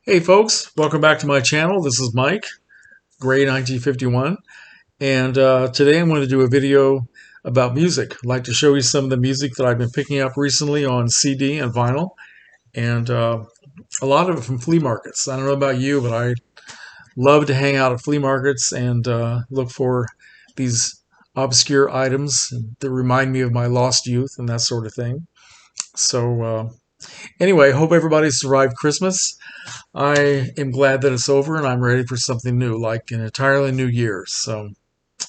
Hey folks, welcome back to my channel. This is Mike, Gray 1951, and today I'm going to do a video about music. I'd like to show you some of the music that I've been picking up recently on CD and vinyl, and a lot of it from flea markets. I don't know about you, but I love to hang out at flea markets and look for these obscure items that remind me of my lost youth and that sort of thing. So anyway, hope everybody survived Christmas. I am glad that it's over and I'm ready for something new, like an entirely new year. So,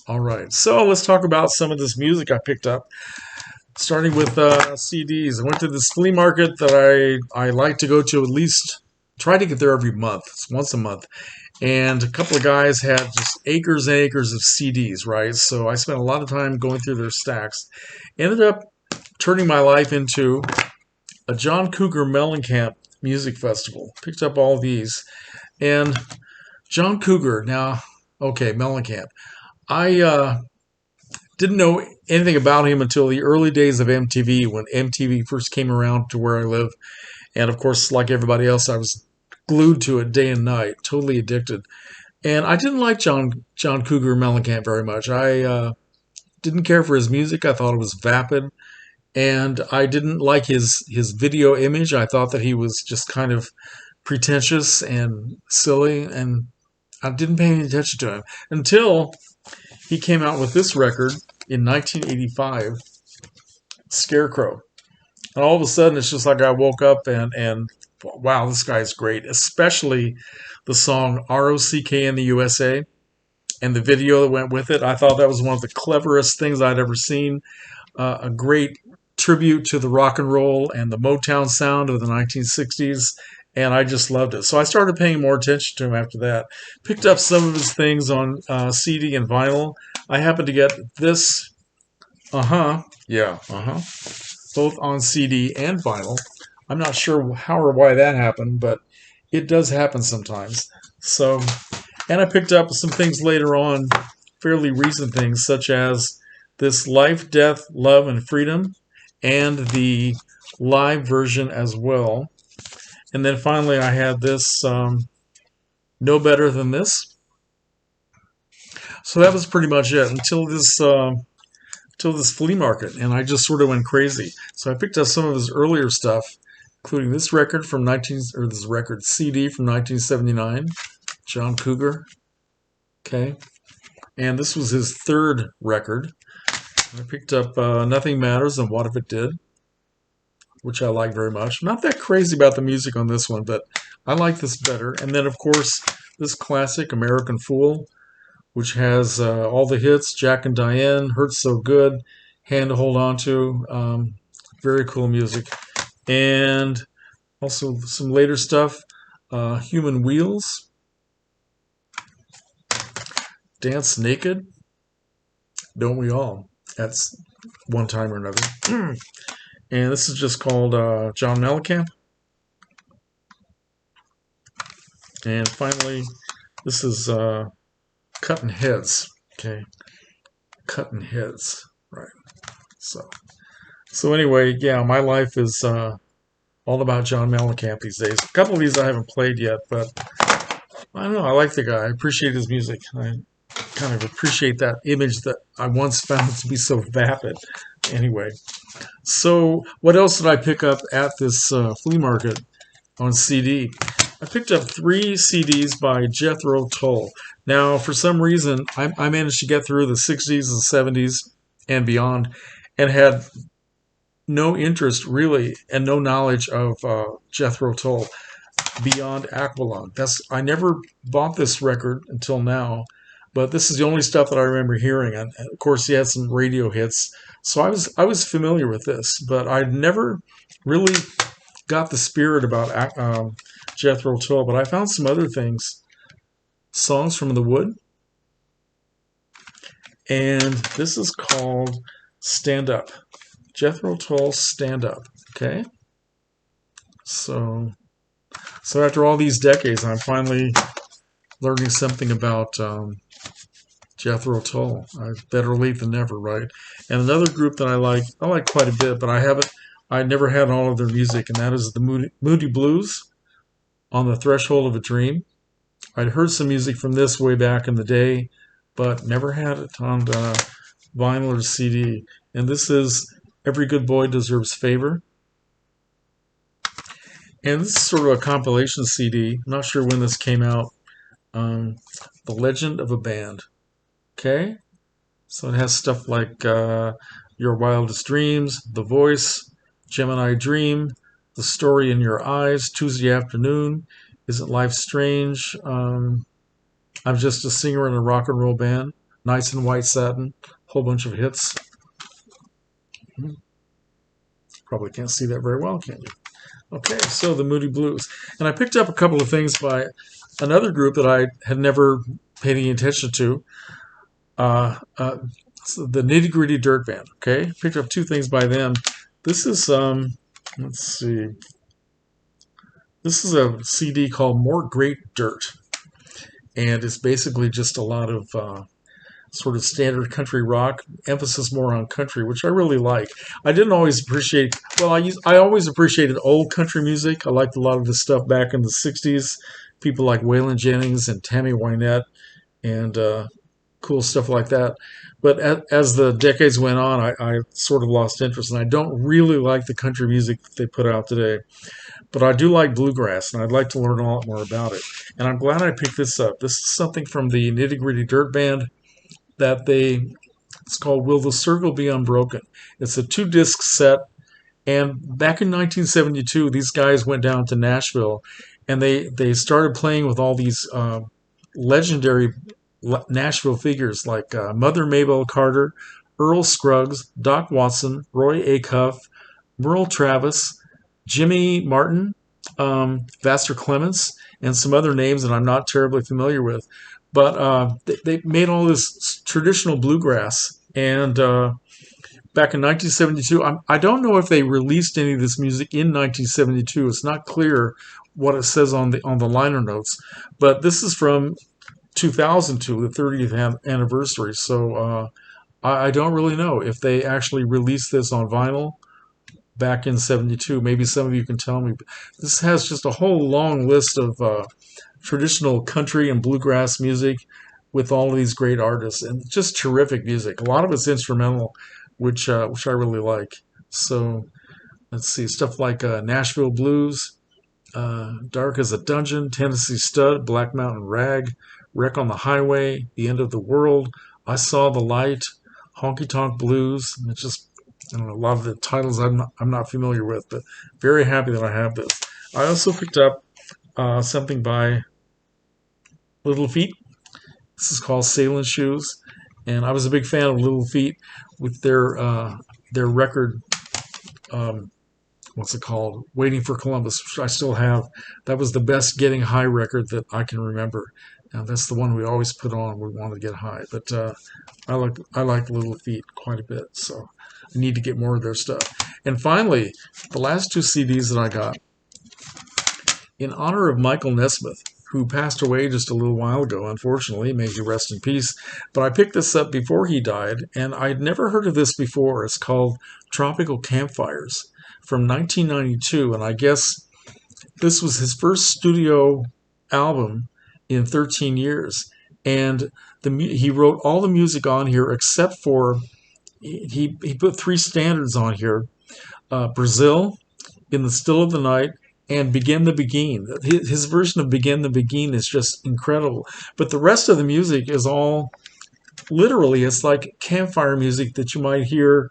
all right. So let's talk about some of this music I picked up, starting with CDs. I went to this flea market that I like to go to at least, try to get there every month. It's once a month. And a couple of guys had just acres and acres of CDs, right? So I spent a lot of time going through their stacks. Ended up turning my life into a John Cougar Mellencamp music festival. Picked up all these. And John Cougar, now, okay, Mellencamp. I didn't know anything about him until the early days of MTV, when MTV first came around to where I live. And of course, like everybody else, I was glued to it day and night, totally addicted. And I didn't like John Cougar Mellencamp very much. I didn't care for his music. I thought it was vapid. And I didn't like his video image. I thought that he was just kind of pretentious and silly, and I didn't pay any attention to him until he came out with this record in 1985, Scarecrow. And all of a sudden, it's just like I woke up and wow, this guy's great, especially the song ROCK in the USA and the video that went with it. I thought that was one of the cleverest things I'd ever seen. A great tribute to the rock and roll and the Motown sound of the 1960s, and I just loved it. So I started paying more attention to him after that. Picked up some of his things on CD and vinyl. I happened to get this, both on CD and vinyl. I'm not sure how or why that happened, but it does happen sometimes. So, and I picked up some things later on, fairly recent things, such as this Life, Death, Love, and Freedom, and the live version as well. And then finally I had this No Better Than This. So that was pretty much it until this flea market, and I just sort of went crazy. So I picked up some of his earlier stuff, including this record from CD from 1979, John Cougar. Okay. And this was his third record. I picked up Nothing Matters and What If It Did, which I like very much. Not that crazy about the music on this one, but I like this better. And then, of course, this classic, American Fool, which has all the hits, Jack and Diane, Hurts So Good, Hand to Hold On To. Very cool music. And also some later stuff, Human Wheels, Dance Naked, Don't We All? That's one time or another. And this is just called John Mellencamp. And finally, this is Cutting Heads. Okay, Cutting Heads. Right. So anyway, yeah, my life is all about John Mellencamp these days. A couple of these I haven't played yet, but I don't know. I like the guy. I appreciate his music. I kind of appreciate that image that I once found to be so vapid. Anyway, so what else did I pick up at this flea market on CD? I picked up 3 CDs by Jethro Tull. Now, for some reason, I managed to get through the 60s and 70s and beyond, and had no interest really and no knowledge of Jethro Tull beyond Aqualung. I never bought this record until now. But this is the only stuff that I remember hearing, and of course he had some radio hits, so I was familiar with this, but I'd never really got the spirit about Jethro Tull. But I found some other things, Songs from the Wood, and this is called Stand Up, Jethro Tull Stand Up. Okay, so after all these decades, I'm finally learning something about Jethro Tull. Better late than never, right? And another group that I like quite a bit, but I never had all of their music, and that is the Moody Blues. On the Threshold of a Dream. I'd heard some music from this way back in the day, but never had it on the vinyl or CD. And this is Every Good Boy Deserves Favor. And this is sort of a compilation CD. I'm not sure when this came out. The Legend of a Band. Okay? So it has stuff like Your Wildest Dreams, The Voice, Gemini Dream, The Story in Your Eyes, Tuesday Afternoon, Isn't Life Strange, I'm Just a Singer in a Rock and Roll Band, Nights in White Satin, whole bunch of hits. Probably can't see that very well, can you? Okay, so the Moody Blues. And I picked up a couple of things by another group that I had never paid any attention to. So the Nitty Gritty Dirt Band. Okay, picked up two things by them. This is let's see. This is a CD called More Great Dirt, and it's basically just a lot of sort of standard country rock, emphasis more on country, which I really like. I didn't always appreciate. Well, I always appreciated old country music. I liked a lot of the stuff back in the '60s. People like Waylon Jennings and Tammy Wynette, and cool stuff like that. But as the decades went on, I sort of lost interest, and I don't really like the country music that they put out today. But I do like bluegrass, and I'd like to learn a lot more about it. And I'm glad I picked this up. This is something from the Nitty Gritty Dirt Band that it's called Will the Circle Be Unbroken? It's a 2-disc set. And back in 1972, these guys went down to Nashville, and they started playing with all these legendary Nashville figures like Mother Maybelle Carter, Earl Scruggs, Doc Watson, Roy Acuff, Merle Travis, Jimmy Martin, Vassar Clements, and some other names that I'm not terribly familiar with. But they made all this traditional bluegrass. And back in 1972, I don't know if they released any of this music in 1972. It's not clear what it says on the liner notes. But this is from 2002, the 30th anniversary. So I don't really know if they actually released this on vinyl back in '72. Maybe some of you can tell me. This has just a whole long list of traditional country and bluegrass music with all of these great artists, and just terrific music. A lot of it's instrumental, which I really like. So let's see, stuff like Nashville Blues, Dark as a Dungeon, Tennessee Stud, Black Mountain Rag, Wreck on the Highway, The End of the World, I Saw the Light, Honky Tonk Blues. It's just, I don't know, a lot of the titles I'm not familiar with, but very happy that I have this. I also picked up something by Little Feat. This is called Sailing Shoes, and I was a big fan of Little Feat with their record. What's it called? Waiting for Columbus, which I still have. That was the best Getting High record that I can remember. Now that's the one we always put on when we want to get high. But I like Little Feat quite a bit, so I need to get more of their stuff. And finally, the last two CDs that I got in honor of Michael Nesmith, who passed away just a little while ago, unfortunately. May he rest in peace. But I picked this up before he died, and I'd never heard of this before. It's called Tropical Campfires from 1992, and I guess this was his first studio album in 13 years. And he wrote all the music on here except for, he put 3 standards on here. Brazil, In the Still of the Night, and Begin the Begin. His version of Begin the Begin is just incredible. But the rest of the music is all, literally, it's like campfire music that you might hear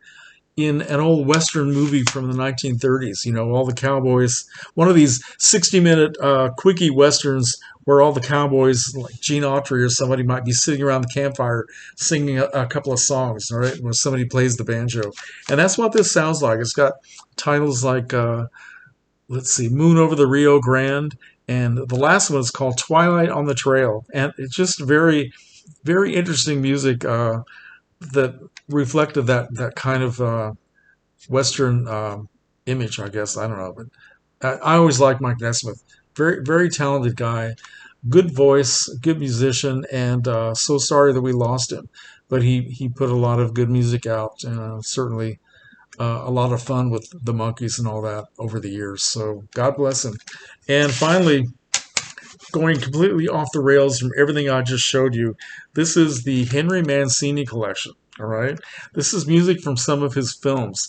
in an old Western movie from the 1930s. You know, all the cowboys, one of these 60-minute quickie Westerns where all the cowboys, like Gene Autry or somebody, might be sitting around the campfire singing a couple of songs, all right, when somebody plays the banjo. And that's what this sounds like. It's got titles like... let's see, Moon Over the Rio Grande, and the last one is called Twilight on the Trail. And it's just very, very interesting music that reflected that kind of Western image, I guess. I don't know, but I always liked Mike Nesmith. Very, very talented guy, good voice, good musician, and so sorry that we lost him. But he put a lot of good music out, certainly. A lot of fun with the Monkees and all that over the years. So God bless him. And finally, going completely off the rails from everything I just showed you. This is the Henry Mancini collection. All right, this is music from some of his films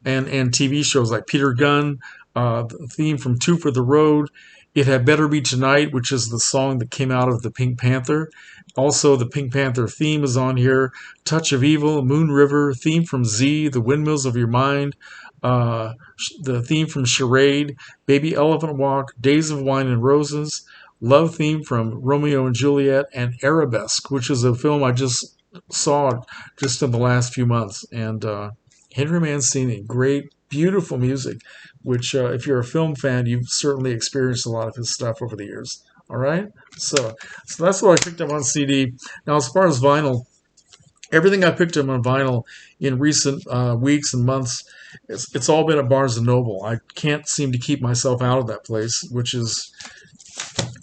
and TV shows like Peter Gunn, the theme from Two for the Road. It Had Better Be Tonight, which is the song that came out of the Pink Panther. Also, the Pink Panther theme is on here. Touch of Evil, Moon River, theme from Z, The Windmills of Your Mind, uh, the theme from Charade, Baby Elephant Walk, Days of Wine and Roses, love theme from Romeo and Juliet, and Arabesque, which is a film I just saw just in the last few months. And Henry Mancini, great, beautiful music, which if you're a film fan, you've certainly experienced a lot of his stuff over the years. All right, so that's what I picked up on CD. Now, as far as vinyl, everything I picked up on vinyl in recent weeks and months, it's all been at Barnes and Noble. I can't seem to keep myself out of that place, which is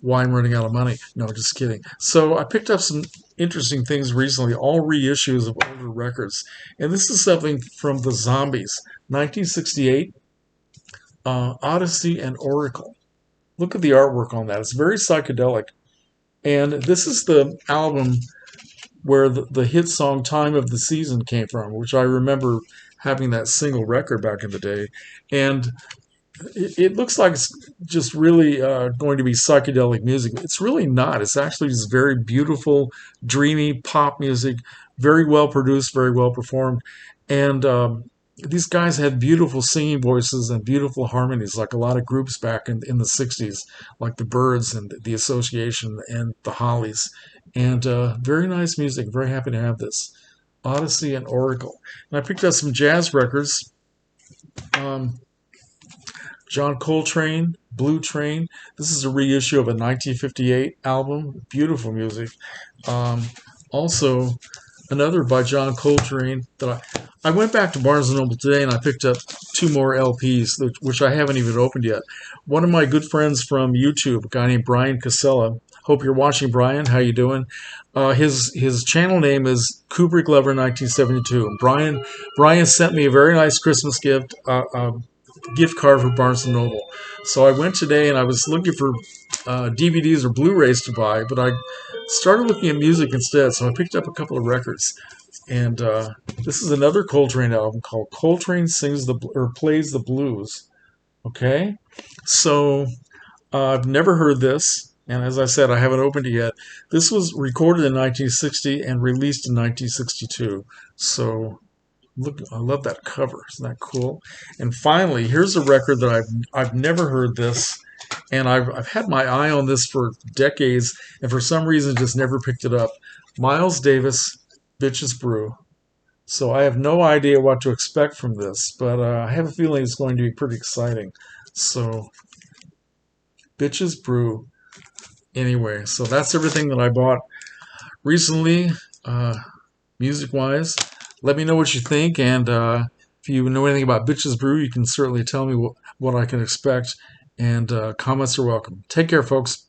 why I'm running out of money. No, just kidding. So I picked up some interesting things recently, all reissues of older records. And this is something from the Zombies, 1968, Odyssey and Oracle. Look at the artwork on that. It's very psychedelic. And this is the album where the hit song Time of the Season came from, which I remember having that single record back in the day. And it looks like it's just really going to be psychedelic music. It's really not. It's actually just very beautiful, dreamy pop music, very well produced, very well performed. And these guys had beautiful singing voices and beautiful harmonies, like a lot of groups back in the 60s, like the Byrds and the Association and the Hollies. And very nice music. Very happy to have this. Odyssey and Oracle. And I picked up some jazz records. John Coltrane, Blue Train. This is a reissue of a 1958 album. Beautiful music. Also, another by John Coltrane that I went back to Barnes & Noble today and I picked up 2 more LPs, which I haven't even opened yet. One of my good friends from YouTube, a guy named Brian Casella. Hope you're watching, Brian. How you doing? His channel name is Kubrick Lover 1972. And Brian sent me a very nice Christmas gift, gift card for Barnes & Noble. So I went today and I was looking for DVDs or Blu-rays to buy, but I started looking at music instead, so I picked up a couple of records. And this is another Coltrane album called Coltrane Plays the Blues. Okay? So I've never heard this, and as I said, I haven't opened it yet. This was recorded in 1960 and released in 1962. So look, I love that cover. Isn't that cool? And finally, here's a record that I've never heard this, and I've had my eye on this for decades, and for some reason just never picked it up. Miles Davis, Bitches Brew. So I have no idea what to expect from this, but I have a feeling it's going to be pretty exciting. So, Bitches Brew. Anyway, so that's everything that I bought recently, music-wise. Let me know what you think, and if you know anything about Bitches Brew, you can certainly tell me what I can expect, and comments are welcome. Take care, folks.